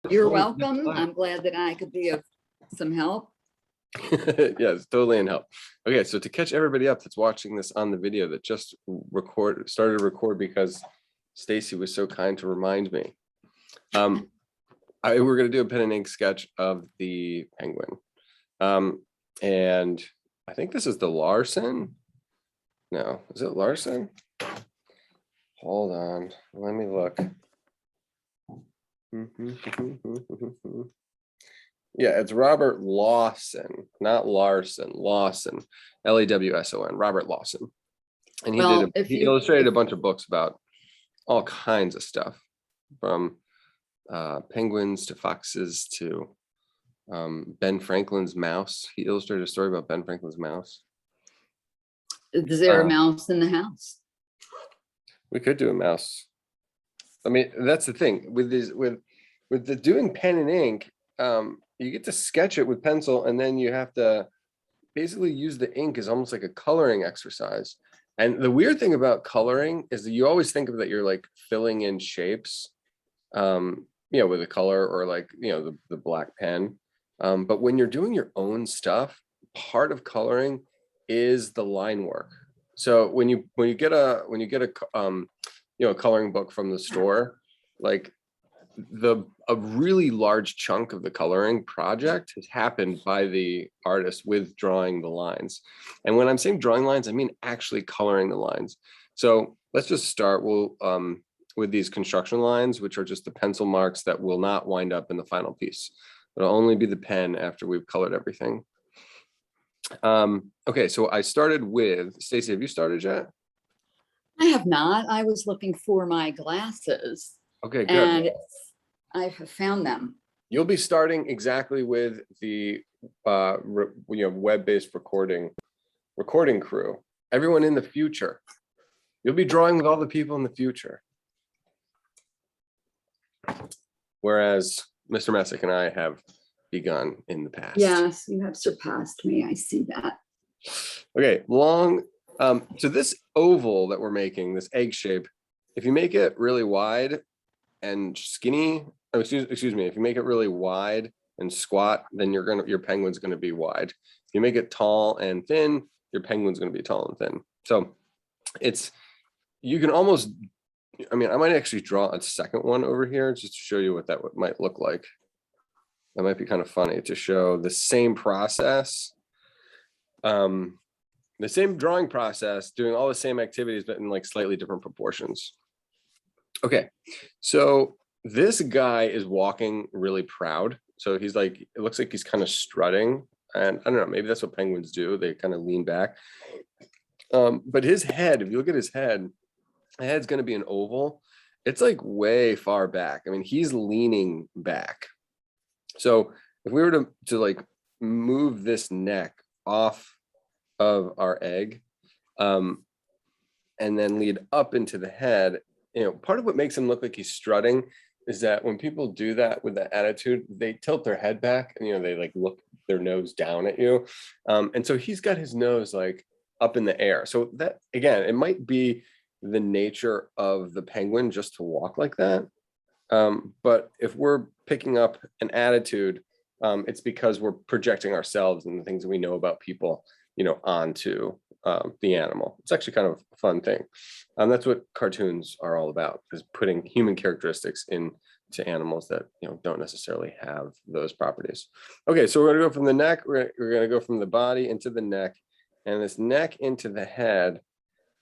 You're welcome. I'm glad that I could be of some help. Yes, totally in help. Okay, so to catch everybody up that's watching this on the video that just started to record because Stacy was so kind to remind me. We're gonna do a pen and ink sketch of the penguin. And I think this is the Larson. No, is it Larson? Hold on, let me look. Yeah, it's Robert Lawson, not Larson, Lawson, Lawson, Robert Lawson. And he illustrated a bunch of books about all kinds of stuff, from penguins to foxes to Ben Franklin's mouse. He illustrated a story about Ben Franklin's mouse. Is there a mouse in the house? We could do a mouse. I mean, that's the thing with these, with the doing pen and ink. You get to sketch it with pencil, and then you have to basically use the ink as almost like a coloring exercise. And the weird thing about coloring is that you always think of that you're like filling in shapes, with a color, or like, the black pen. But when you're doing your own stuff, part of coloring is the line work. So when you get a coloring book from the store, like a really large chunk of the coloring project has happened by the artist with drawing the lines. And when I'm saying drawing lines, I mean actually coloring the lines. So let's just start with these construction lines, which are just the pencil marks that will not wind up in the final piece. It'll only be the pen after we've colored everything. Okay, so I started with, Stacy, have you started yet? I have not. I was looking for my glasses. Okay, good. And I have found them. You'll be starting exactly with the web-based recording crew. Everyone in the future. You'll be drawing with all the people in the future. Whereas Mr. Messick and I have begun in the past. Yes, you have surpassed me. I see that. Okay, so this oval that we're making, this egg shape, if you make it really wide and skinny, excuse me, if you make it really wide and squat, then your penguin's gonna be wide. If you make it tall and thin, your penguin's gonna be tall and thin. So you can almost, I might actually draw a second one over here just to show you what that might look like. That might be kind of funny to show the same process, the same drawing process, doing all the same activities, but in like slightly different proportions. Okay, so this guy is walking really proud. So he's like, it looks like he's kind of strutting, and I don't know, maybe that's what penguins do. They kind of lean back. But his head, if you look at his head, the head's going to be an oval. It's like way far back. I mean, he's leaning back. So if we were to like move this neck off of our egg, and then lead up into the head, part of what makes him look like he's strutting is that when people do that with that attitude, they tilt their head back and, they like look their nose down at you. And so he's got his nose like up in the air. So that, again, it might be the nature of the penguin just to walk like that. But if we're picking up an attitude, it's because we're projecting ourselves and the things that we know about people, onto the animal. It's actually kind of a fun thing. That's what cartoons are all about, is putting human characteristics into animals that don't necessarily have those properties. Okay, so we're gonna go from the neck, we're gonna go from the body into the neck, and this neck into the head.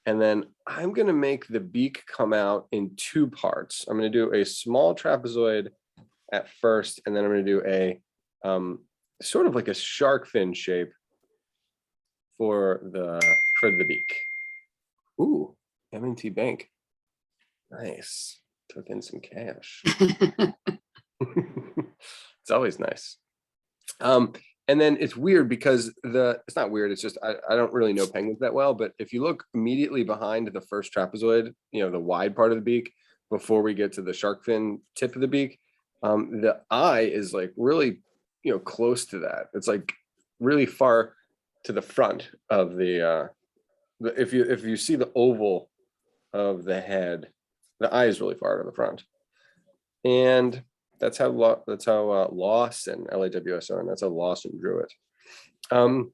And then I'm gonna make the beak come out in two parts. I'm gonna do a small trapezoid at first, and then I'm gonna do a sort of like a shark fin shape for the beak. Ooh, M&T Bank. Nice. Took in some cash. It's always nice. And then it's weird because it's not weird, it's just I don't really know penguins that well, but if you look immediately behind the first trapezoid, the wide part of the beak, before we get to the shark fin tip of the beak, the eye is like really, close to that. It's like really far to the front of the if you see the oval of the head, the eye is really far to the front. And Loss and LAWSO, and that's how Lawson drew it. All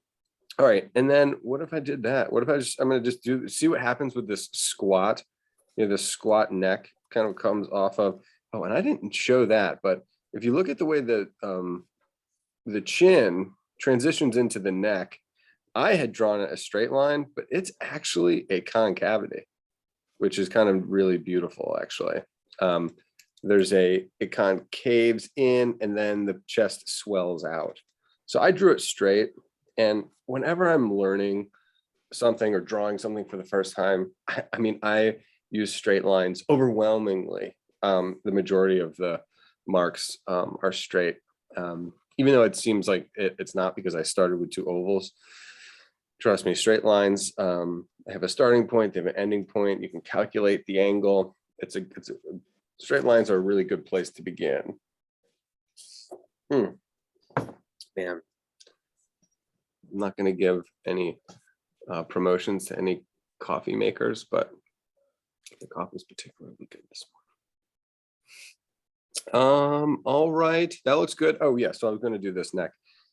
right, and then what if I did that? What if I'm gonna just see what happens with this squat. This squat neck kind of comes off of. Oh, and I didn't show that, but if you look at the way the chin transitions into the neck, I had drawn it a straight line, but it's actually a concavity, which is kind of really beautiful, actually. It concaves in and then the chest swells out. So I drew it straight. And whenever I'm learning something or drawing something for the first time, I use straight lines overwhelmingly. The majority of the marks are straight, even though it seems like it's not, because I started with two ovals. Trust me, straight lines have a starting point, they have an ending point. You can calculate the angle. Straight lines are a really good place to begin. Man, I'm not going to give any promotions to any coffee makers, but the coffee is particularly good this morning. All right, that looks good. Oh yeah, so I was going to do this neck.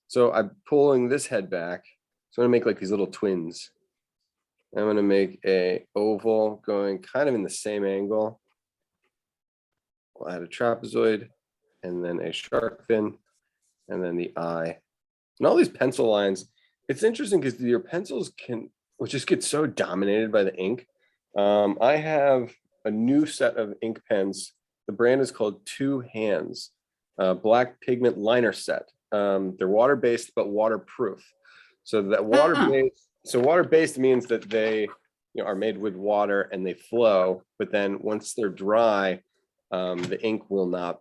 So I'm pulling this head back. So I'm going to make like these little twins. I'm going to make a oval going kind of in the same angle. We'll add a trapezoid and then a shark fin and then the eye. And all these pencil lines, it's interesting because your pencils will just get so dominated by the ink. I have a new set of ink pens. The brand is called Two Hands, black pigment liner set. They're water-based, but waterproof. So that water-based means that they are made with water and they flow, but then once they're dry, the ink will not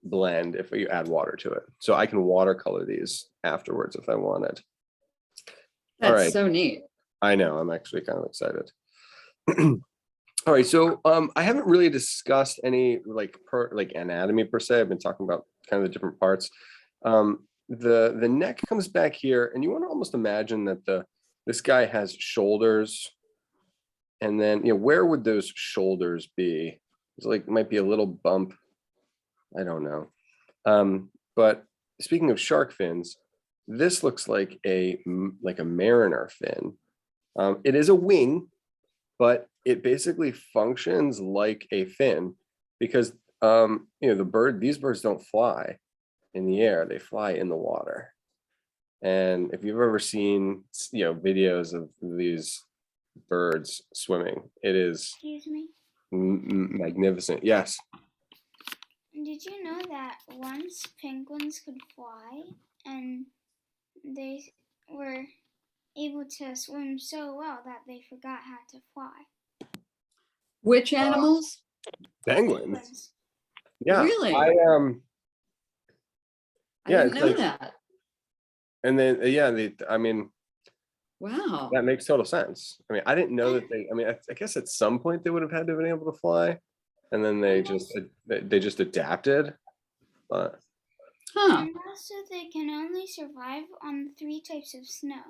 blend if you add water to it. So I can watercolor these afterwards if I wanted. That's all right. So neat. I know, I'm actually kind of excited. All right, so I haven't really discussed any like anatomy per se. I've been talking about kind of the different parts. The neck comes back here, and you want to almost imagine that this guy has shoulders, and then where would those shoulders be? It's like might be a little bump. I don't know. But speaking of shark fins, this looks like a mariner fin. It is a wing, but it basically functions like a fin because these birds don't fly in the air, they fly in the water. And if you've ever seen videos of these birds swimming, it is magnificent. Yes. Did you know that once penguins could fly and they were able to swim so well that they forgot how to fly? Which animals? Penguins. Yeah. Really? I didn't know that. And then Wow. That makes total sense. I didn't know that I guess at some point they would have had to have been able to fly, and then they just adapted. But and also they can only survive on 3 types of snow.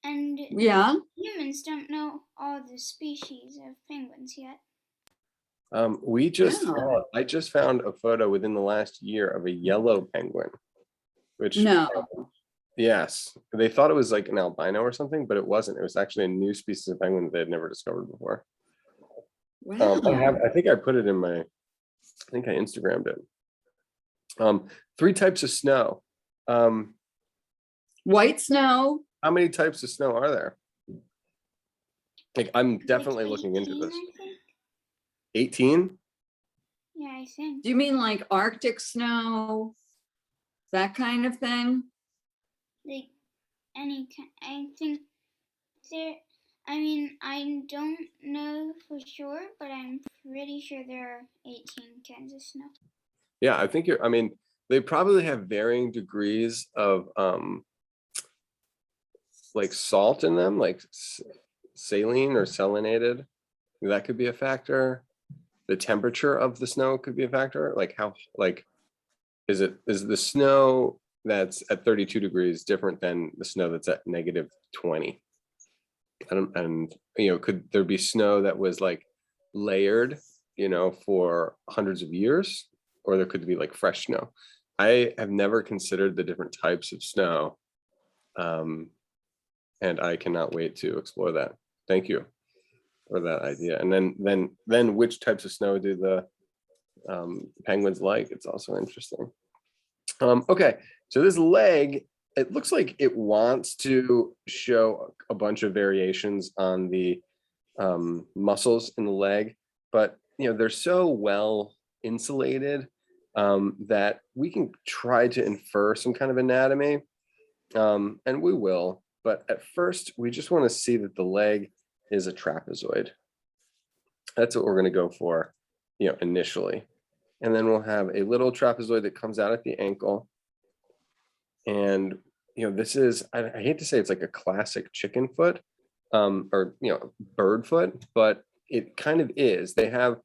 And humans don't know all the species of penguins yet. I just found a photo within the last year of a yellow penguin, which yes, they thought it was like an albino or something, but it wasn't. It was actually a new species of penguin that they had never discovered before. Wow. I think I put it in I Instagrammed it. 3 types of snow. White snow. How many types of snow are there? I'm definitely looking into this. 18? Yeah, I think. Do you mean like Arctic snow? That kind of thing? Like any kind. I think there. I don't know for sure, but I'm pretty sure there are 18 kinds of snow. Yeah, I think they probably have varying degrees of like salt in them, like saline or salinated. That could be a factor. The temperature of the snow could be a factor. Like how, is the snow that's at 32 degrees different than the snow that's at -20? Could there be snow that was like layered, for hundreds of years, or there could be like fresh snow. I have never considered the different types of snow. And I cannot wait to explore that. Thank you for that idea. And then which types of snow do the penguins like? It's also interesting. Okay, so this leg, it looks like it wants to show a bunch of variations on the muscles in the leg, but they're so well insulated that we can try to infer some kind of anatomy, and we will. But at first, we just want to see that the leg is a trapezoid. That's what we're going to go for, initially. And then we'll have a little trapezoid that comes out at the ankle. And, this is, I hate to say it's like a classic chicken foot, or, bird foot, but it kind of is. They have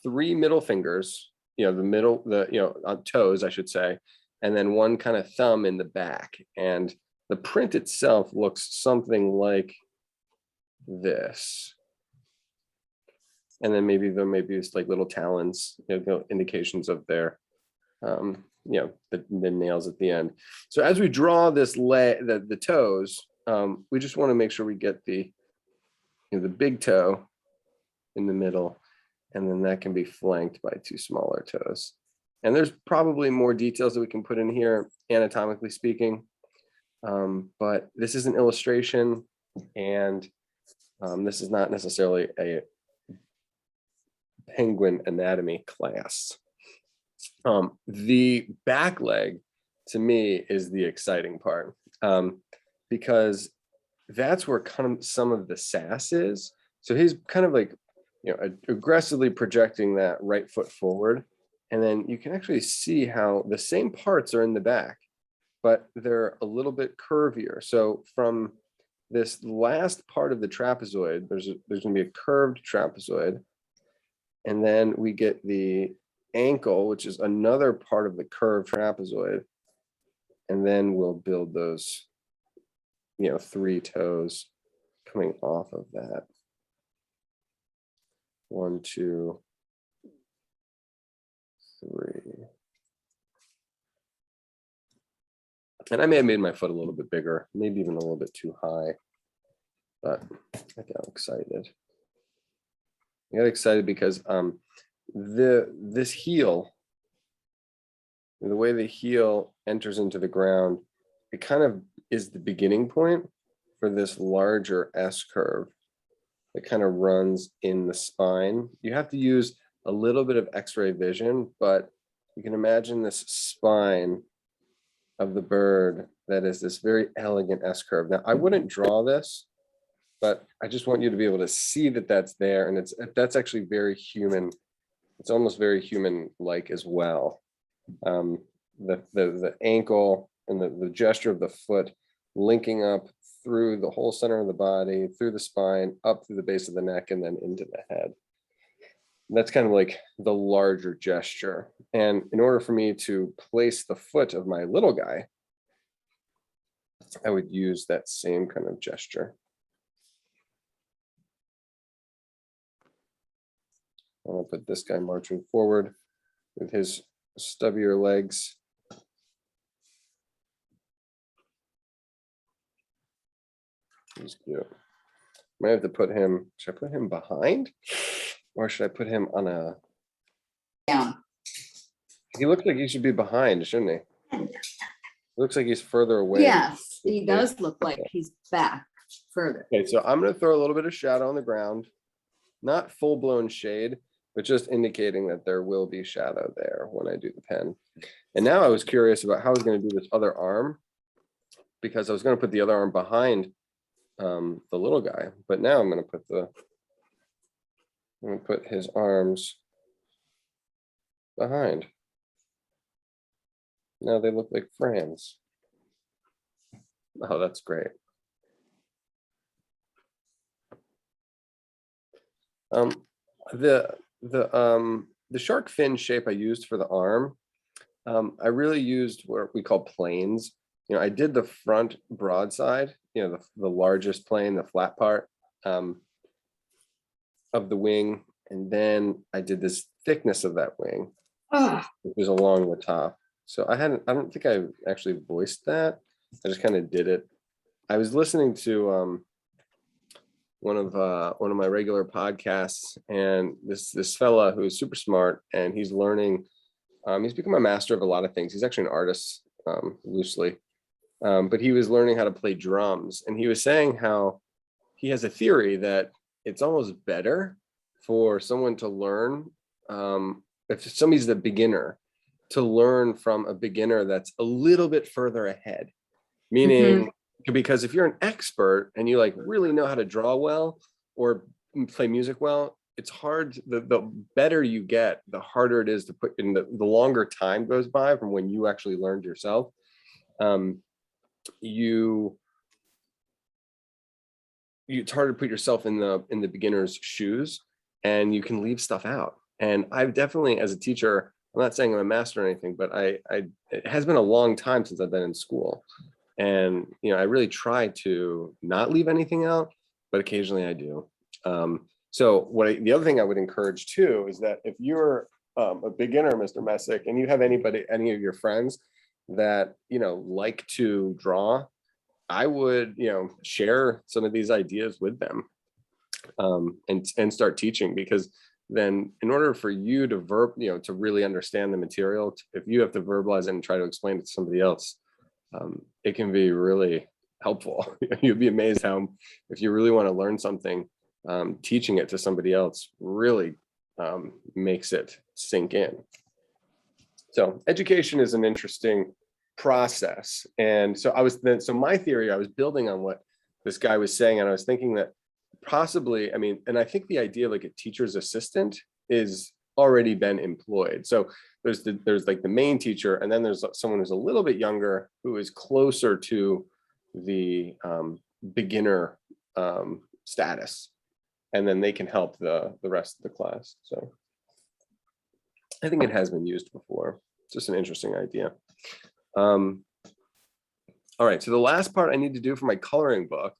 3 middle fingers, on toes, I should say, and then one kind of thumb in the back. And the print itself looks something like this. And then maybe there may be just like little talons, indications of their, the nails at the end. So as we draw this the toes, we just want to make sure we get the, the big toe in the middle, and then that can be flanked by 2 smaller toes. And there's probably more details that we can put in here, anatomically speaking. But this is an illustration, and this is not necessarily a penguin anatomy class. The back leg, to me, is the exciting part, because that's where kind of some of the sass is. So he's kind of like, aggressively projecting that right foot forward. And then you can actually see how the same parts are in the back, but they're a little bit curvier. So from this last part of the trapezoid, there's going to be a curved trapezoid. And then we get the ankle, which is another part of the curved trapezoid. And then we'll build those, 3 toes coming off of that. 1, 2, 3. And I may have made my foot a little bit bigger, maybe even a little bit too high, but I got excited. I got excited because this heel, the way the heel enters into the ground, it kind of is the beginning point for this larger S curve that kind of runs in the spine. You have to use a little bit of X-ray vision, but you can imagine this spine of the bird that is this very elegant S curve. Now, I wouldn't draw this, but I just want you to be able to see that that's there, and that's actually very human. It's almost very human-like as well. The ankle and the gesture of the foot linking up through the whole center of the body, through the spine, up through the base of the neck, and then into the head. And that's kind of like the larger gesture. And in order for me to place the foot of my little guy, I would use that same kind of gesture. I'll put this guy marching forward with his stubbier legs. He's cute. Might have to put him, should I put him behind? Or should I put him on a... Down. He looks like he should be behind, shouldn't he? Looks like he's further away. Yes, he does look like he's back further. Okay, so I'm going to throw a little bit of shadow on the ground. Not full-blown shade, but just indicating that there will be shadow there when I do the pen. And now I was curious about how I was going to do this other arm, because I was going to put the other arm behind the little guy, but now I'm going to put his arms behind. Now they look like friends. Oh, that's great. The shark fin shape I used for the arm, I really used what we call planes. I did the front broadside, the largest plane, the flat part of the wing, and then I did this thickness of that wing. which is along the top. So I don't think I actually voiced that. I just kind of did it. I was listening to one of my regular podcasts, and this fella who is super smart, and he's learning. He's become a master of a lot of things. He's actually an artist, loosely, but he was learning how to play drums, and he was saying how he has a theory that it's almost better for someone to learn, if somebody's the beginner, to learn from a beginner that's a little bit further ahead. Meaning, because if you're an expert and you like really know how to draw well or play music well, it's hard. The better you get, the harder it is to put in. The longer time goes by from when you actually learned yourself. It's hard to put yourself in the beginner's shoes, and you can leave stuff out. And I've definitely, as a teacher, I'm not saying I'm a master or anything, but it has been a long time since I've been in school. And, I really try to not leave anything out, but occasionally I do. So the other thing I would encourage too, is that if you're a beginner, Mr. Messick, and you have any of your friends that, like to draw, I would, share some of these ideas with them, and start teaching, because then in order for you to to really understand the material, if you have to verbalize it and try to explain it to somebody else, it can be really helpful. You'd be amazed how, if you really want to learn something, teaching it to somebody else really makes it sink in. So education is an interesting process. And so my theory, I was building on what this guy was saying, and I was thinking that possibly, and I think the idea of like a teacher's assistant is already been employed. So there's like the main teacher, and then there's someone who's a little bit younger who is closer to the beginner status, and then they can help the rest of the class. So I think it has been used before. It's just an interesting idea. All right, so the last part I need to do for my coloring book,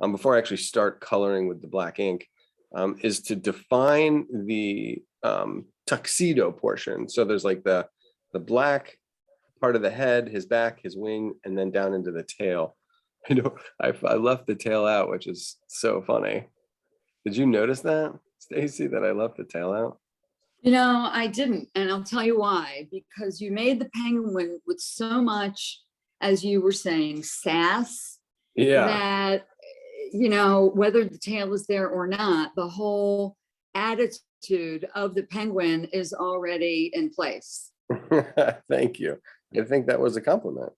before I actually start coloring with the black ink, is to define the tuxedo portion. So there's like the black part of the head, his back, his wing, and then down into the tail. I left the tail out, which is so funny. Did you notice that, Stacy, that I left the tail out? I didn't, and I'll tell you why. Because you made the penguin with so much, as you were saying, sass, Yeah. that, whether the tail is there or not, the whole attitude of the penguin is already in place. Thank you. I think that was a compliment.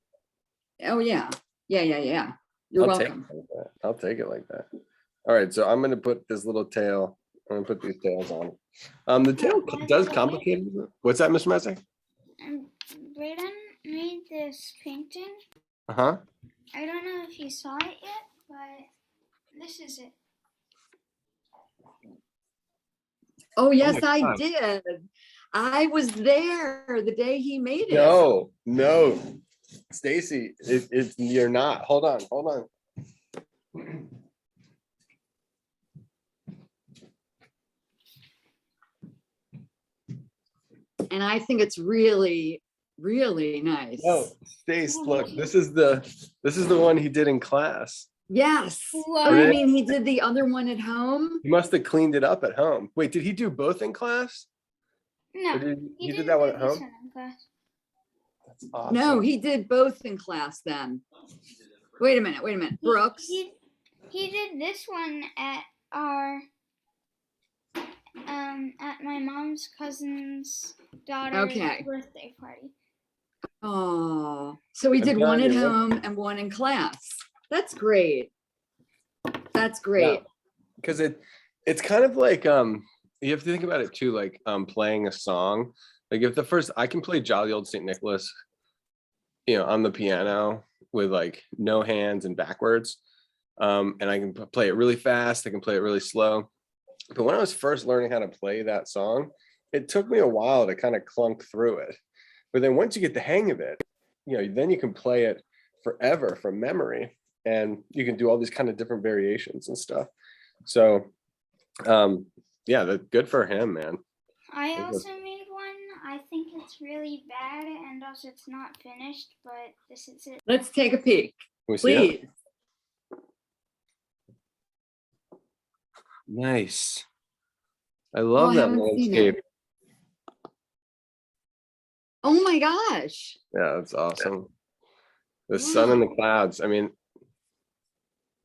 Oh, yeah. Yeah. You're welcome. I'll take it like that. All right, so I'm going to put this little tail. I'm going to put these tails on. The tail does complicate it. What's that, Mr. Messick? Braden made this painting. Uh-huh. I don't know if you saw it yet, but this is it. Oh, yes, I did. I was there the day he made it. No, Stacy, you're not. Hold on. And I think it's really, really nice. No, Stace, look, this is the one he did in class. Yes. Whoa. Oh, you mean he did the other one at home? He must have cleaned it up at home. Wait, did he do both in class? No, he did that one at home? That's awesome. No, he did both in class then. Wait a minute. Brooks. He did this one at at my mom's cousin's daughter's birthday party. Oh, so he did one at home and one in class. That's great. Yeah. Because it's kind of like you have to think about it too, like playing a song. Like if I can play Jolly Old St. Nicholas, on the piano with like no hands and backwards. And I can play it really fast. I can play it really slow. But when I was first learning how to play that song, it took me a while to kind of clunk through it. But then once you get the hang of it, then you can play it forever from memory, and you can do all these kind of different variations and stuff. So, yeah, that's good for him, man. I also made one. I think it's really bad, and also it's not finished, but this is it. Let's take a peek, Can we see it? please. Nice. I love I that haven't seen it. landscape. Oh my gosh. Yeah, that's awesome. The sun and the Wow. clouds. I mean,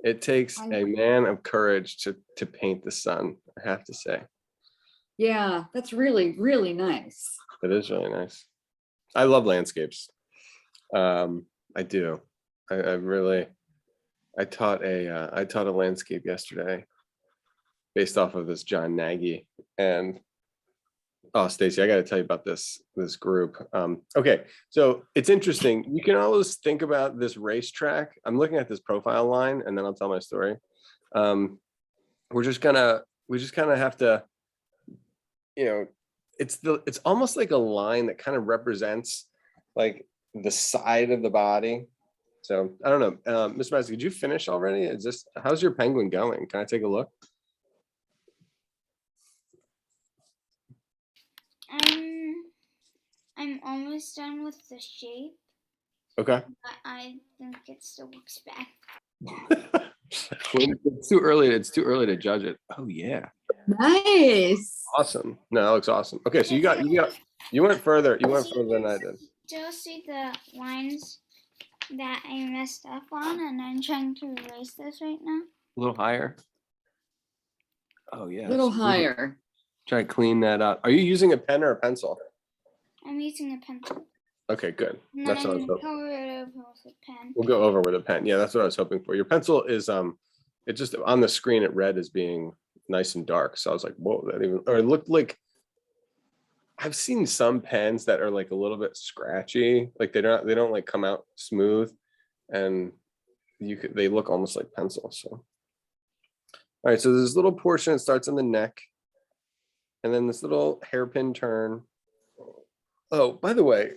it takes a man of courage to paint the sun, I have to say. Yeah, that's really, really nice. It is really nice. I love landscapes. I do. I really, I taught a landscape yesterday based off of this John Nagy. And oh, Stacy, I got to tell you about this group. Okay, so it's interesting. You can always think about this racetrack. I'm looking at this profile line, and then I'll tell my story. We just kind of have to, you know, it's almost like a line that kind of represents like the side of the body. So I don't know, Mr. Madison, did you finish already? How's your penguin going? Can I take a look? I'm almost done with the shape, Okay. but I think it still looks bad. It's too early. It's too early to judge it. Oh yeah. Nice. Awesome. No, that looks awesome. Okay, so you went further. You went further than I did. Still see the lines that I messed up on, and I'm trying to erase this right now. A little higher. Oh yeah. A little so higher. Try to clean that up. Are you using a pen or a pencil? I'm using a pencil. Okay, good. And That's then what I I'm was gonna hoping. cover it over with a pen. We'll go over with a pen. Yeah, that's what I was hoping for. Your pencil is it just on the screen it read as being nice and dark. So I was like, whoa, it looked like I've seen some pens that are like a little bit scratchy, like they don't like come out smooth, and they look almost like pencil. So all right, so there's this little portion that starts in the neck, and then this little hairpin turn. Oh, by the way,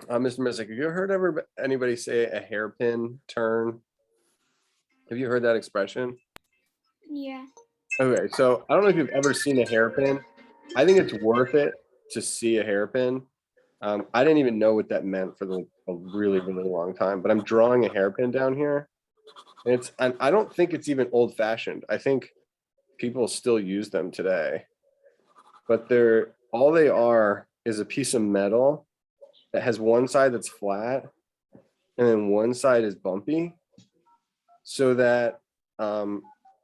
Mr. Missick, have you heard anybody say a hairpin turn? Have you heard that expression? Yeah. Okay, so I don't know if you've ever seen a hairpin. I think it's worth it to see a hairpin. I didn't even know what that meant for a really, really long time, but I'm drawing a hairpin down here. And I don't think it's even old fashioned. I think people still use them today, but all they are is a piece of metal that has one side that's flat and then one side is bumpy, so that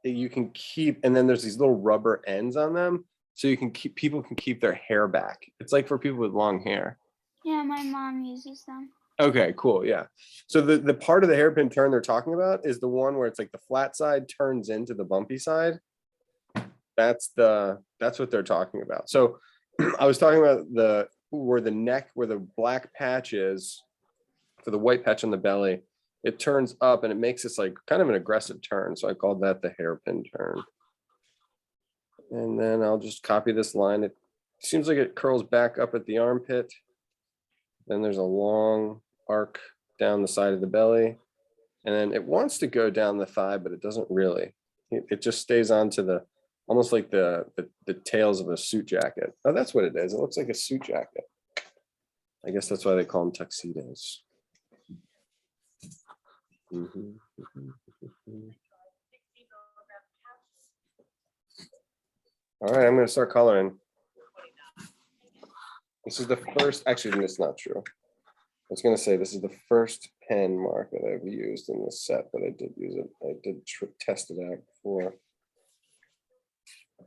you can keep, and then there's these little rubber ends on them, so people can keep their hair back. It's like for people with long hair. Yeah, my mom uses them. Okay, cool. Yeah. So the part of the hairpin turn they're talking about is the one where it's like the flat side turns into the bumpy side. That's what they're talking about. So I was talking about where the neck, where the black patch is, for the white patch on the belly, it turns up and it makes this like kind of an aggressive turn. So I called that the hairpin turn. And then I'll just copy this line. It seems like it curls back up at the armpit. Then there's a long arc down the side of the belly. And then it wants to go down the thigh, but it doesn't really. It just stays onto almost like the tails of a suit jacket. Oh, that's what it is. It looks like a suit jacket. I guess that's why they call them tuxedos. All right, I'm going to start coloring. This is the first, actually, that's not true. I was going to say this is the first pen mark that I've used in this set, but I did use it. I did test it out before.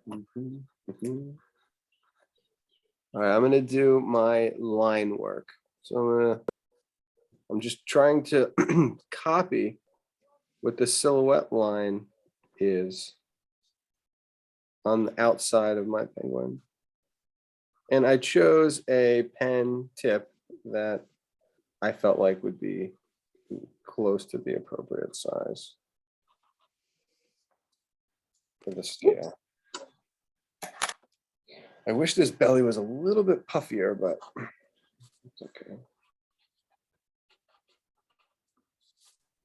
All right, I'm going to do my line work. So I'm just trying to copy what the silhouette line is on the outside of my penguin. And I chose a pen tip that I felt like would be close to the appropriate size for the scale. I wish this belly was a little bit puffier, but it's okay.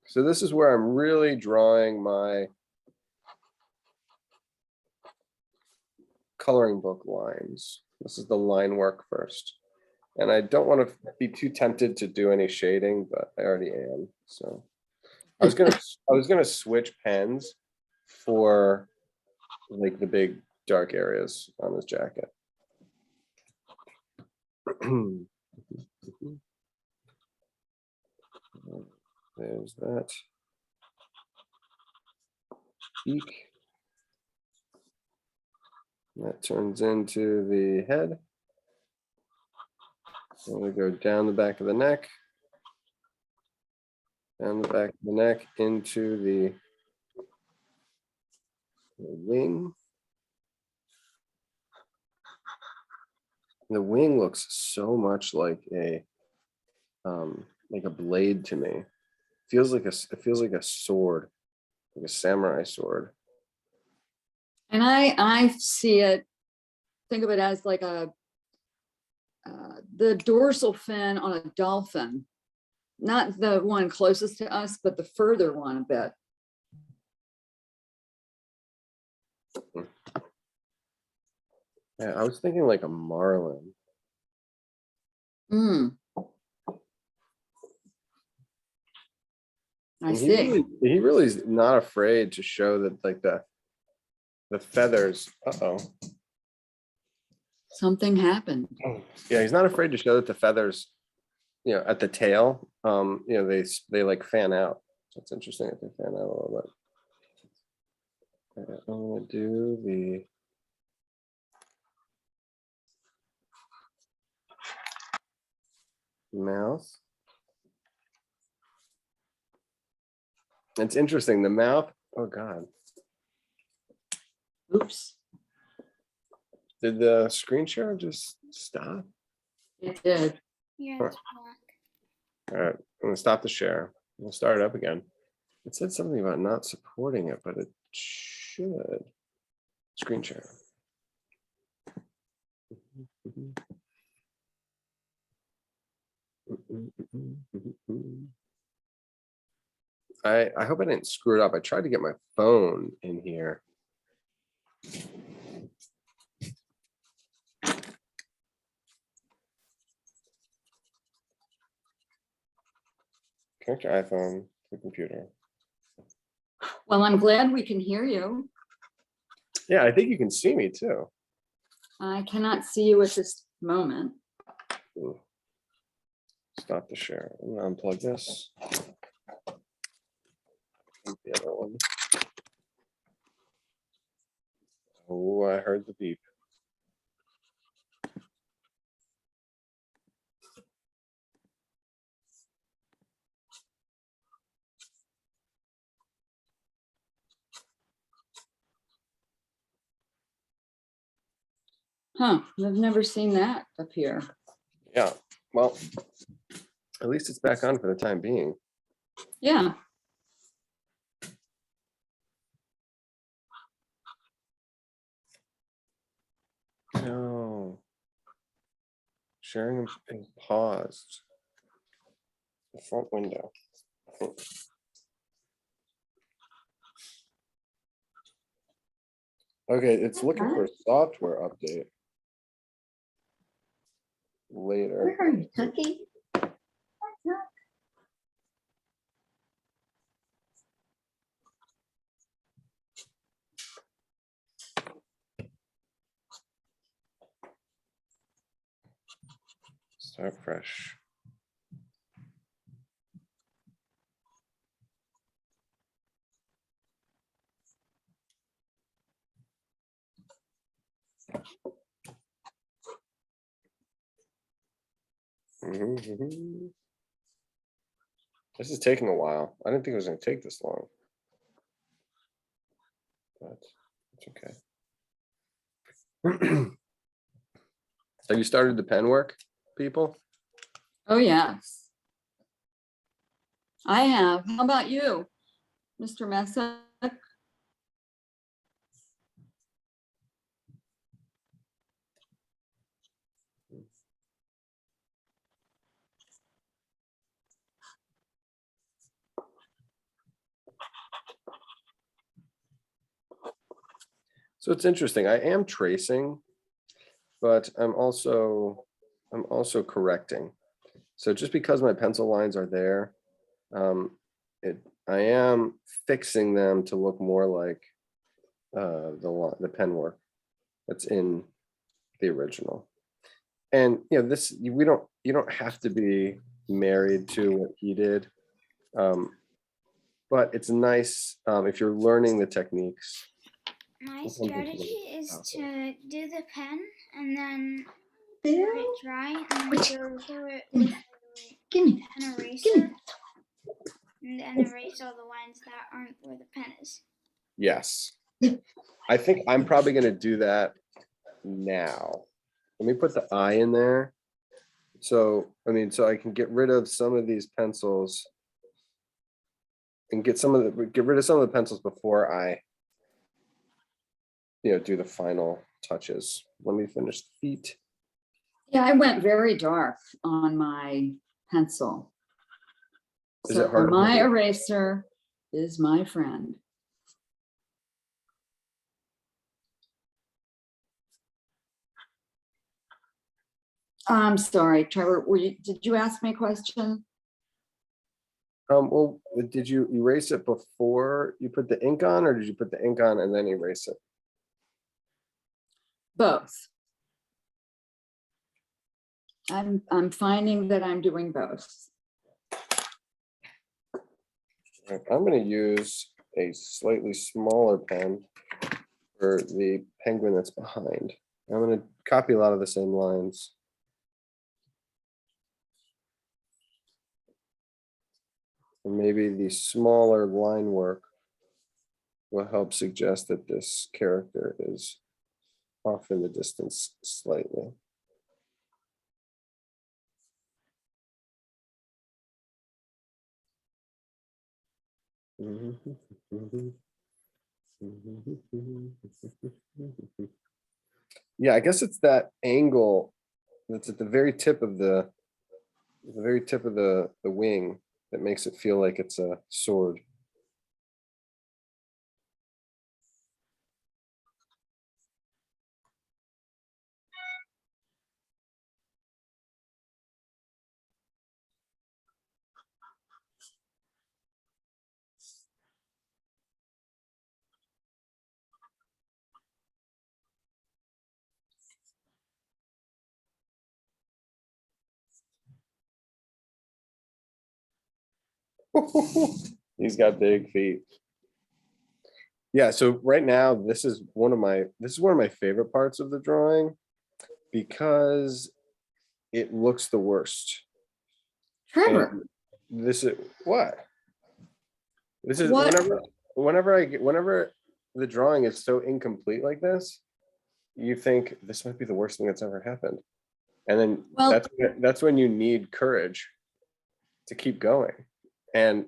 So this is where I'm really drawing my coloring book lines. This is the line work first. And I don't want to be too tempted to do any shading, but I already am, so. I was gonna switch pens for like the big dark areas on his jacket. There's that. Cheek. That turns into the head. And we go down the back of the neck. Down the back of the neck into the wing. The wing looks so much like a blade to me. It feels like a sword, like a samurai sword. And I see it, think of it as like the dorsal fin on a dolphin, not the one closest to us, but the further one a bit. Yeah, I was thinking like a marlin. Hmm. I And see. he really is not afraid to show that like the feathers. Uh-oh. Something happened. Yeah, he's not afraid to show that the feathers, at the tail, they like fan out. So it's interesting that they fan out a little bit. Okay, I'm gonna do the mouth. It's interesting, the mouth. Oh God. Oops. Did the screen share just stop? It did. Yeah, Huh. it's black. All right, I'm gonna stop the share. We'll start it up again. It said something about not supporting it, but it should. Screen share. I hope I didn't screw it up. I tried to get my phone in here. Connect your iPhone to the computer. Well, I'm glad we can hear you. Yeah, I think you can see me too. I cannot see you at this moment. Ooh. Stop the share. I'm gonna unplug this. The other one. Oh, I heard the beep. Huh, I've never seen that appear. Yeah, well, at least it's back on for the time being. Yeah. No. Sharing and paused. The front window. Okay, it's looking for a software update later. Where are you, Tucky? Start fresh. This is taking a while. I didn't think it was going to take this long. But it's okay. So you started the pen work, people? Oh, yes. I have. How about you, Mr. Messick? So it's interesting. I am tracing, but I'm also I'm also correcting. So just because my pencil lines are there, I am fixing them to look more like the pen work that's in the original. And this you don't have to be married to what he did, but it's nice if you're learning the techniques. My Something to strategy think is about to do the pen and then Yeah. let it dry and then go through it Give me with Give me an that. Give me eraser that. and then erase all the lines that aren't where the pen is. Yes, I think I'm probably going to do that now. Let me put the eye in there. So I can get rid of some of these pencils and get rid of some of the pencils before I do the final touches. Let me finish the feet. Yeah, I went very dark on my pencil. Is it So hard to my hold? eraser is my friend. I'm sorry, Trevor, did you ask me a question? Well, did you erase it before you put the ink on, or did you put the ink on and then erase it? Both. I'm finding that I'm doing both. I'm going to use a slightly smaller pen for the penguin that's behind. I'm going to copy a lot of the same lines. And maybe the smaller line work will help suggest that this character is off in the distance slightly. Yeah, I guess it's that angle that's at the very tip of the wing that makes it feel like it's a sword. He's got big feet. Yeah, so right now this is one of my favorite parts of the drawing because it looks the worst. Trevor, And this is what? This is What? whenever the drawing is so incomplete like this, you think this might be the worst thing that's ever happened. And then Well- that's when you need courage to keep going. And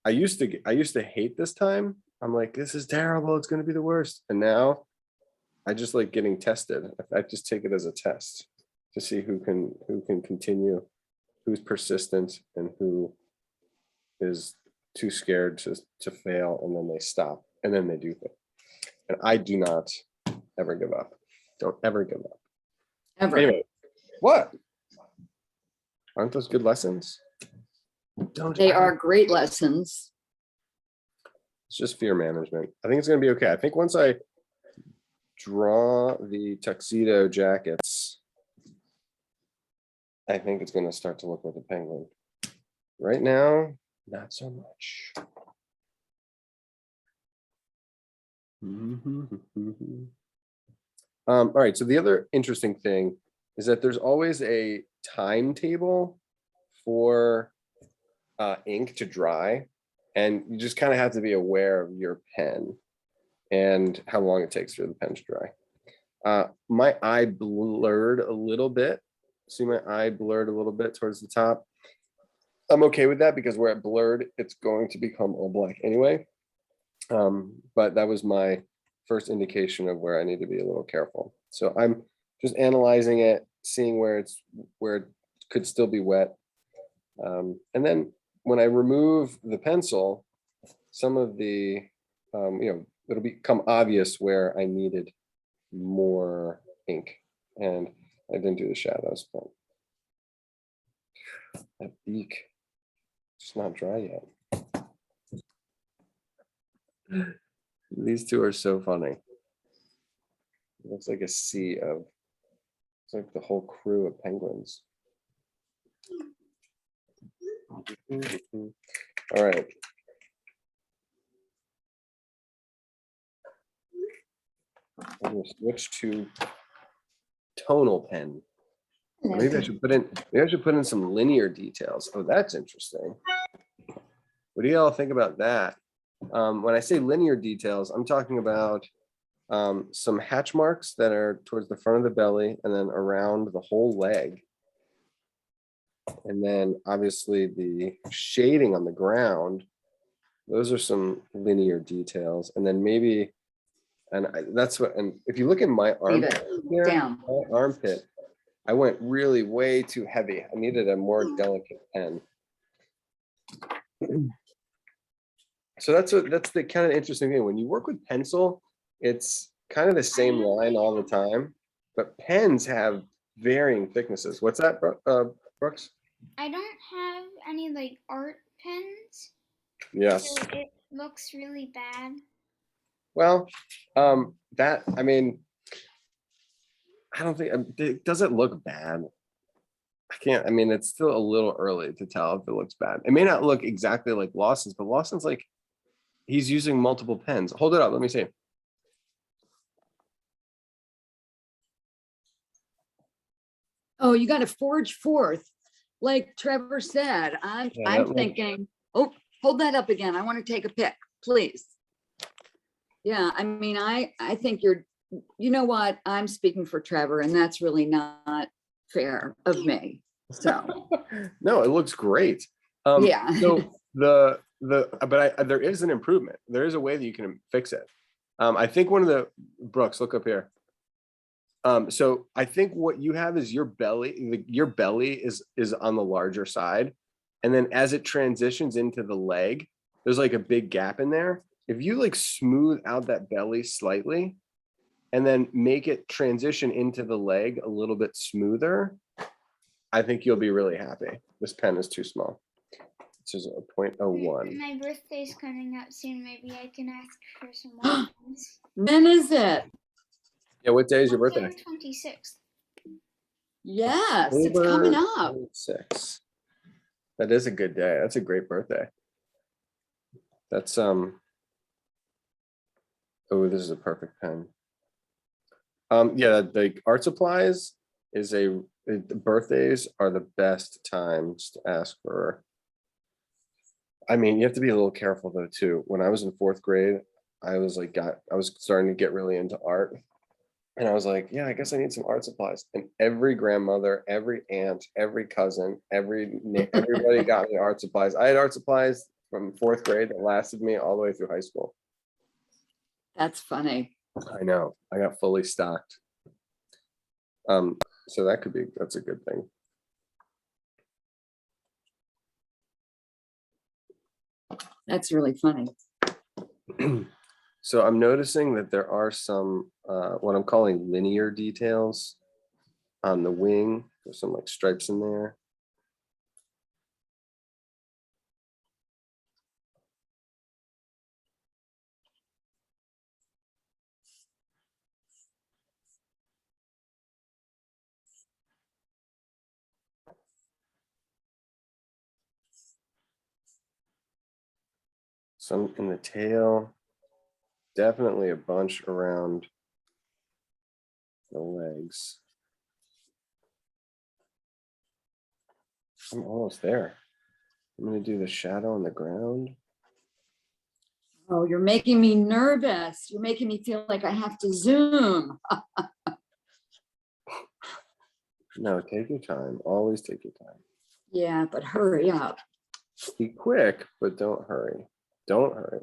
I used to hate this time. I'm like, this is terrible. It's going to be the worst. And now I just like getting tested. I just take it as a test to see who can continue, who's persistent, and who is too scared to fail, and then they stop, and then they do things. And I do not ever give up. Don't ever give up. ever. Anyway, what? Aren't those good lessons? They are great lessons. It's just fear management. I think it's going to be okay. I think once I draw the tuxedo jackets, I think it's going to start to look like a penguin. Right now, not so much. All right, so the other interesting thing is that there's always a timetable for ink to dry, and you just kind of have to be aware of your pen and how long it takes for the pen to dry. My eye blurred a little bit. See my eye blurred a little bit towards the top. I'm okay with that because where it blurred, it's going to become all black anyway. But that was my first indication of where I need to be a little careful. So I'm just analyzing it, seeing where it could still be wet. And then when I remove the pencil, some of the, it'll become obvious where I needed more ink, and I didn't do the shadows, but That beak, it's not dry yet. These two are so funny. It looks like a sea of, it's like the whole crew of penguins. All right. I'm gonna switch to tonal pen. Maybe I should put in some linear details. Oh, that's interesting. What do y'all think about that? When I say linear details, I'm talking about some hatch marks that are towards the front of the belly and then around the whole leg. And then obviously the shading on the ground, those are some linear details. And then maybe, that's what, and if you look at my armpit here, Down. my armpit, I went really way too heavy. I needed a more delicate pen. So that's the kind of interesting thing. When you work with pencil, it's kind of the same line all the time, but pens have varying thicknesses. What's that, Brooks? I don't have any like art pens, Yes. so it looks really bad. Well, that, I mean, I don't think, does it look bad? I can't, I mean, it's still a little early to tell if it looks bad. It may not look exactly like Lawson's, but Lawson's like, he's using multiple pens. Hold it up, let me see. Oh, you got to forge forth, like Trevor said. I'm Yeah, that looks- thinking, oh, hold that up again. I want to take a pic, please. Yeah, I mean, I think you know what? I'm speaking for Trevor, and that's really not fair of me. So, No, it looks great. Yeah. So there is an improvement. There is a way that you can fix it. I think one of the, Brooks, look up here. So I think what you have is your belly, your belly is on the larger side. And then as it transitions into the leg, there's like a big gap in there. If you like smooth out that belly slightly and then make it transition into the leg a little bit smoother, I think you'll be really happy. This pen is too small. This is a 0.01. My birthday's coming up soon. Maybe I can ask for some more pens. when is it? Yeah, what day is your birthday? October 26th. Yes, it's coming up. 26. That is a good day. That's a great birthday. That's oh, this is a perfect pen. Yeah, the art supplies is the birthdays are the best times to ask for. I mean, you have to be a little careful though too. When I was in 4th grade, I was starting to get really into art. And I was like, yeah, I guess I need some art supplies. And every grandmother, every aunt, every cousin, everybody got me art supplies. I had art supplies from 4th grade that lasted me all the way through high school. That's funny. I know, I got fully stocked. So that's a good thing. That's really funny. So I'm noticing that there are some, what I'm calling linear details on the wing. There's some like stripes in there. Some in the tail, definitely a bunch around the legs. I'm almost there. I'm gonna do the shadow on the ground. Oh, you're making me nervous. You're making me feel like I have to zoom. No, take your time. Always take your time. Yeah, but hurry up. Be quick, but don't hurry. Don't hurry.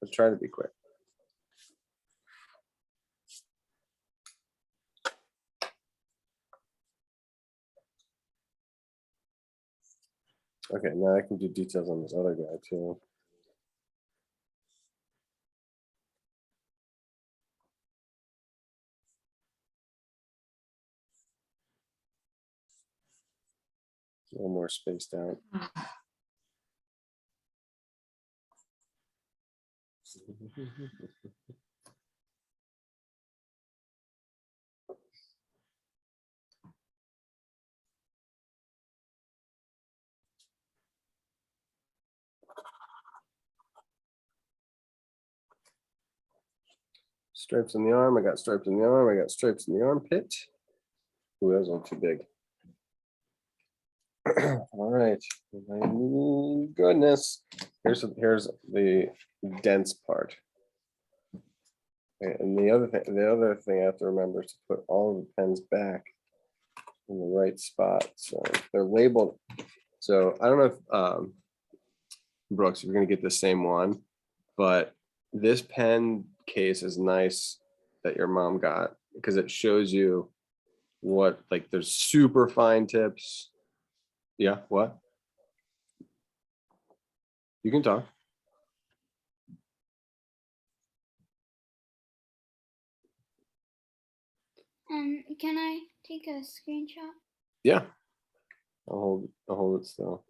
But try to be quick. Okay, now I can do details on this other guy too. little more spaced out. Stripes in the arm. I got stripes in the arm. I got stripes in the armpit. Ooh, that was one too big. All right. My goodness. Here's the dense part. Okay, and the other thing I have to remember is to put all of the pens back in the right spot. So they're labeled. So I don't know if Brooks, you're gonna get the same one, but this pen case is nice that your mom got because it shows you what, like, there's super fine tips. Yeah, what? You can talk. Can I take a screenshot? Yeah. I'll hold it still.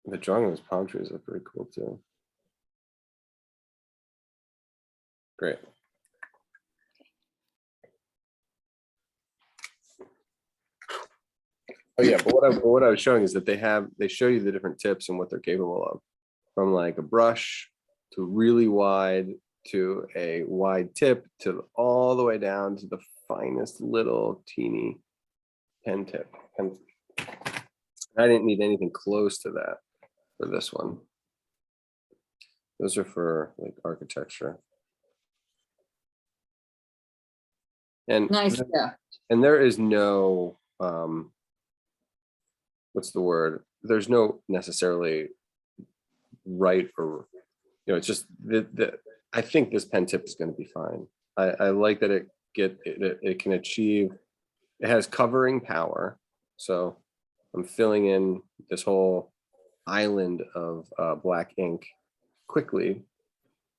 The drawing of his palm trees are pretty cool too. Great. Oh yeah, but what I was showing is that they show you the different tips and what they're capable of, from like a brush to really wide to a wide tip to all the way down to the finest little teeny pen tip. And I didn't need anything close to that for this one. Those are for like architecture. And Nice, yeah. and there is no what's the word? There's no necessarily right or, it's just I think this pen tip is going to be fine. I like that it can achieve, it has covering power. So I'm filling in this whole island of black ink quickly,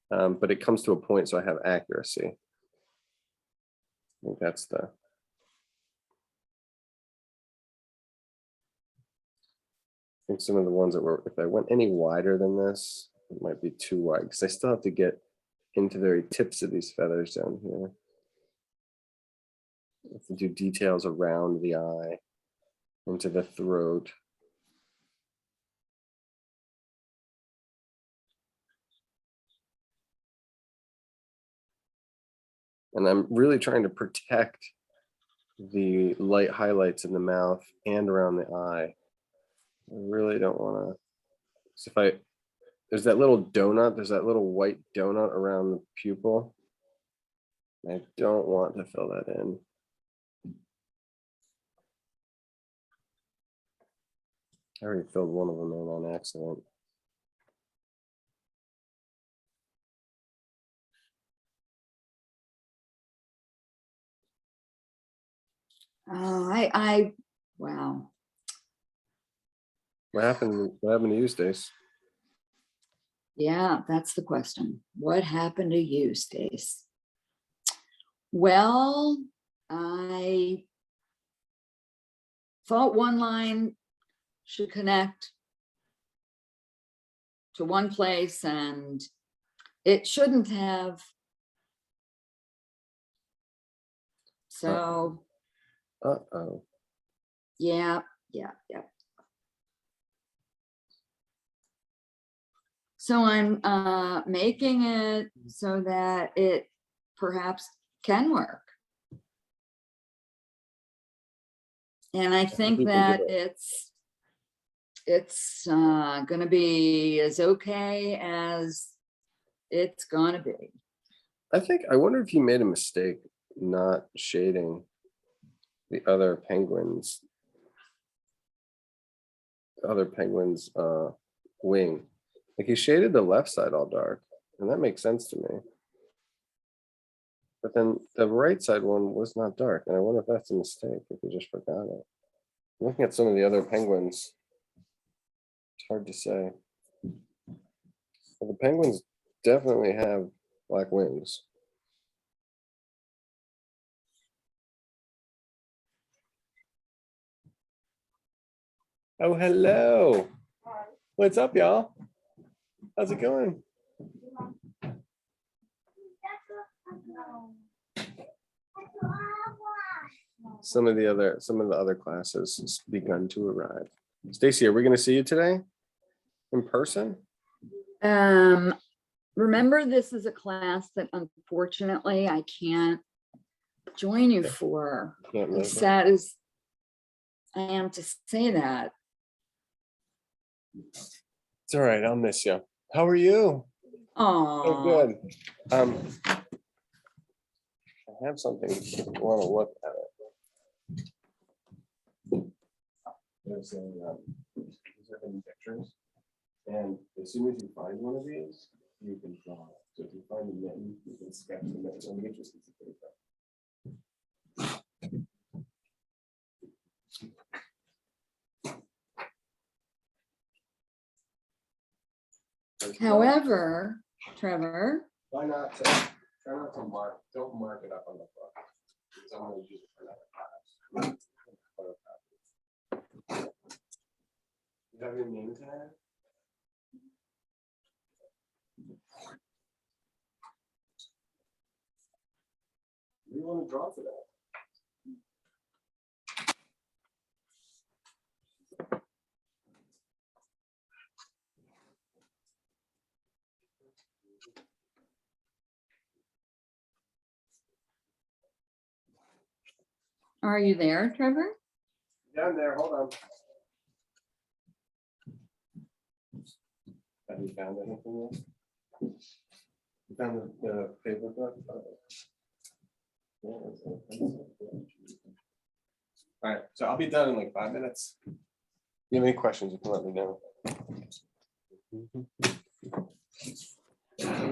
but it comes to a point so I have accuracy. I think that's I think some of the ones that were, if I went any wider than this, it might be too wide because I still have to get into the very tips of these feathers down here. I have to do details around the eye, into the throat. And I'm really trying to protect the light highlights in the mouth and around the eye. I really don't want to. So there's that little donut, there's that little white donut around the pupil. I don't want to fill that in. I already filled one of them in on accident. Oh, wow. What happened to you, Stace? Yeah, that's the question. What happened to you, Stace? Well, I thought one line should connect to one place and it shouldn't have. So, Uh-oh. yeah. So I'm making it so that it perhaps can work. And I think People do that it. it's gonna be as okay as it's gonna be. I wonder if you made a mistake not shading the other penguins wing. Like, he shaded the left side all dark, and that makes sense to me. But then the right side one was not dark, and I wonder if that's a mistake, if you just forgot it. Looking at some of the other penguins, it's hard to say. Well, the penguins definitely have black wings. Oh, hello. What's up, y'all? How's it going? Some of the other classes has begun to arrive. Stacy, are we going to see you today in person? Remember, this is a class that unfortunately I can't join you for. Can't make As it. sad as I am to say that. It's all right. I'll miss you. How are you? Oh, Oh, good. I have something. I want to look at it. There's these are hidden pictures, and as soon as you find one of these, you can draw it. So if you find a mitten, you can sketch the mitten. Let me get you some paper. however, Trevor, Why not? Try not to mark. Don't mark it up on the book. Because I'm going to use it for another class. You have your name tag? What do you want to draw for that? are you there, Trevor? Down there, hold on. Have you found anything yet? You found the paper book? All right, so I'll be done in like 5 minutes. If you have any questions, you can let me know.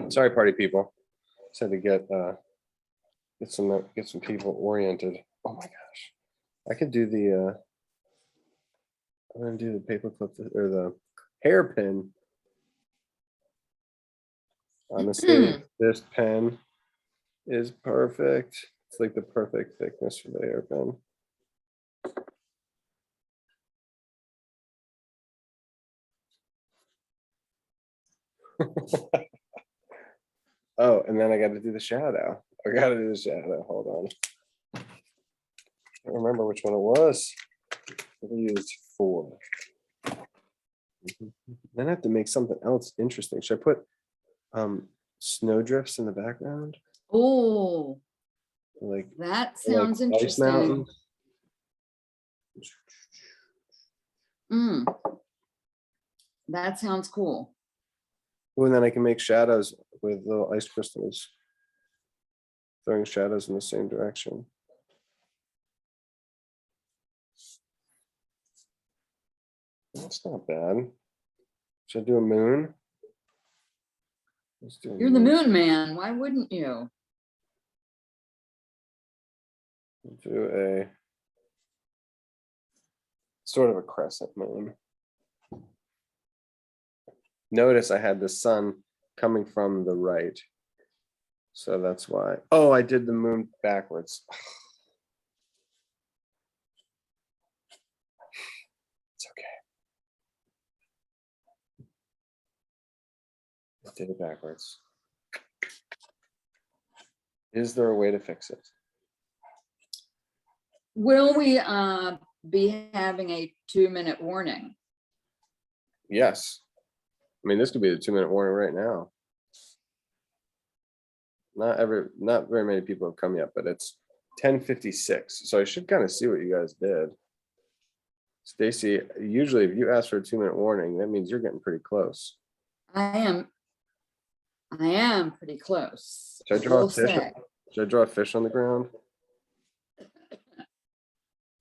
Sorry, party people. Just had to get some people oriented. Oh my gosh. I could do the I'm gonna do the paperclip or the hairpin. Honestly, this pen is perfect. It's like the perfect thickness for the hairpin. Oh, and then I got to do the shadow. I got to do the shadow. Hold on. I don't remember which one it was. I used 4. Then I have to make something else interesting. Should I put snowdrifts in the background? Oh, Like that like sounds ice interesting. mountains? That sounds cool. Oh, and then I can make shadows with little ice crystals, throwing shadows in the same direction. That's not bad. Should I do a moon? Let's do a You're the moon man. Why wouldn't you? Do a sort of a crescent moon. Notice I had the sun coming from the right. So that's why. Oh, I did the moon backwards. It's okay. I did it backwards. Is there a way to fix it? Will we be having a 2-minute warning? Yes. I mean, this could be the 2-minute warning right now. Not very many people have come yet, but it's 10:56. So I should kind of see what you guys did. Stacy, usually if you ask for a 2-minute warning, that means you're getting pretty close. I am pretty close. Should I draw a We'll fish? say. Should I draw a fish on the ground?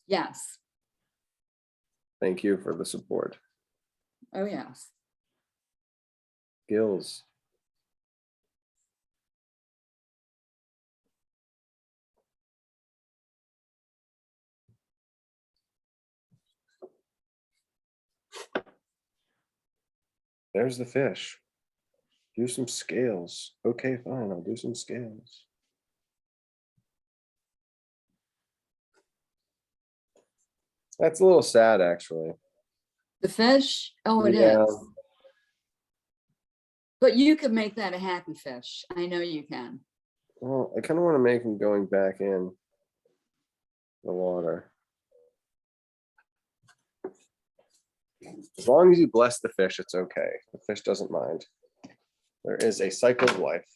Yes. Thank you for the support. Oh, yes. Gills. There's the fish. Do some scales. Okay, fine. I'll do some scales. That's a little sad, actually. The fish? Oh, it Yeah. is. But you could make that a happy fish. I know you can. Well, I kind of want to make him going back in the water. As long as you bless the fish, it's okay. The fish doesn't mind. There is a cycle of life.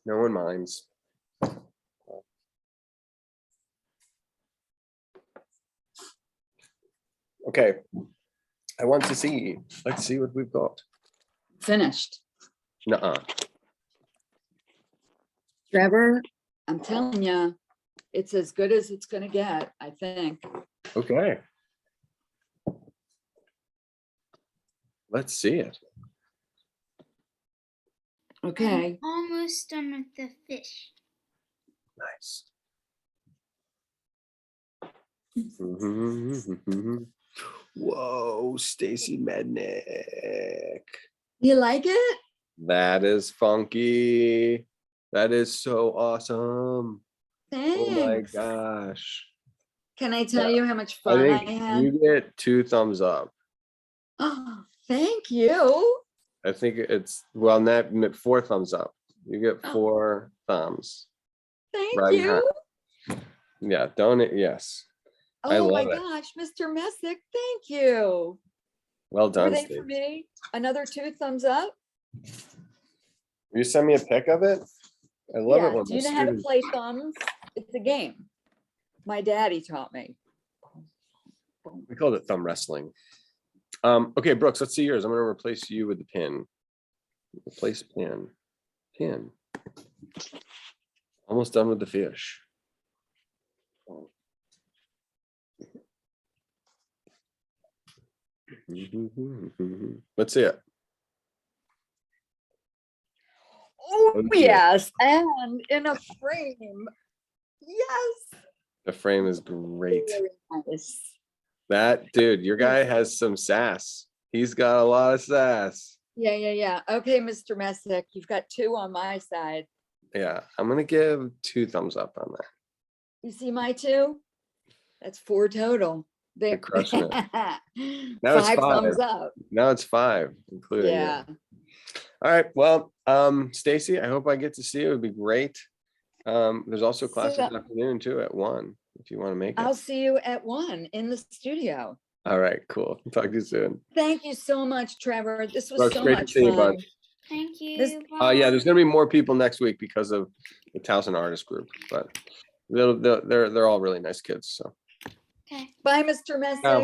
No one minds. Okay. I want to see. Let's see what we've got. Finished. Nuh-uh. Trevor, I'm telling you, it's as good as it's gonna get, I think. Okay. Let's see it. Okay. Almost done with the fish. Nice. Whoa, Stacy Mednick. You like it? That is funky. That is so awesome. Oh my Thanks. gosh. Can I tell you how much I fun I think had? you get 2 thumbs up. Oh, thank you. I think it's, well, not 4 thumbs up. You get Oh. 4 thumbs. Thank Right you. Yeah, don't it? Yes. I Oh my love it. gosh, Mr. Messick, thank you. Well Were done, they Steve. for me? Another 2 thumbs up? Will you send me a pic of it? I love it Yeah. when Do you the know how to students- play thumbs? It's a game. My daddy taught me. We called it thumb wrestling. Okay, Brooks, let's see yours. I'm gonna replace you with the pin. Replace pin. Pin. Almost done with the fish. Let's see it. Oh, Thank you. yes, and in a frame. Yes. The frame is great. Very nice. That dude, your guy has some sass. He's got a lot of sass. Yeah. Okay, Mr. Messick, you've got 2 on my side. Yeah, I'm gonna give 2 thumbs up on that. You see my 2? That's 4 total. You're crushing it. Now it's 5 5. thumbs up. Now it's 5, including you. Yeah. All right. Well, Stacy, I hope I get to see you. It would be great. There's also class this So- afternoon too at 1, if you want to make it. I'll see you at 1 in the studio. All right, cool. Talk to you soon. Thank you so much, Trevor. This was Brooks, so great to much see you, bud. fun. Thank you. This- Yeah, Bye. there's gonna be more people next week because of the Towson Artist Group, but they're all really nice kids. So. Okay. Bye, Mr. Messick. Ciao.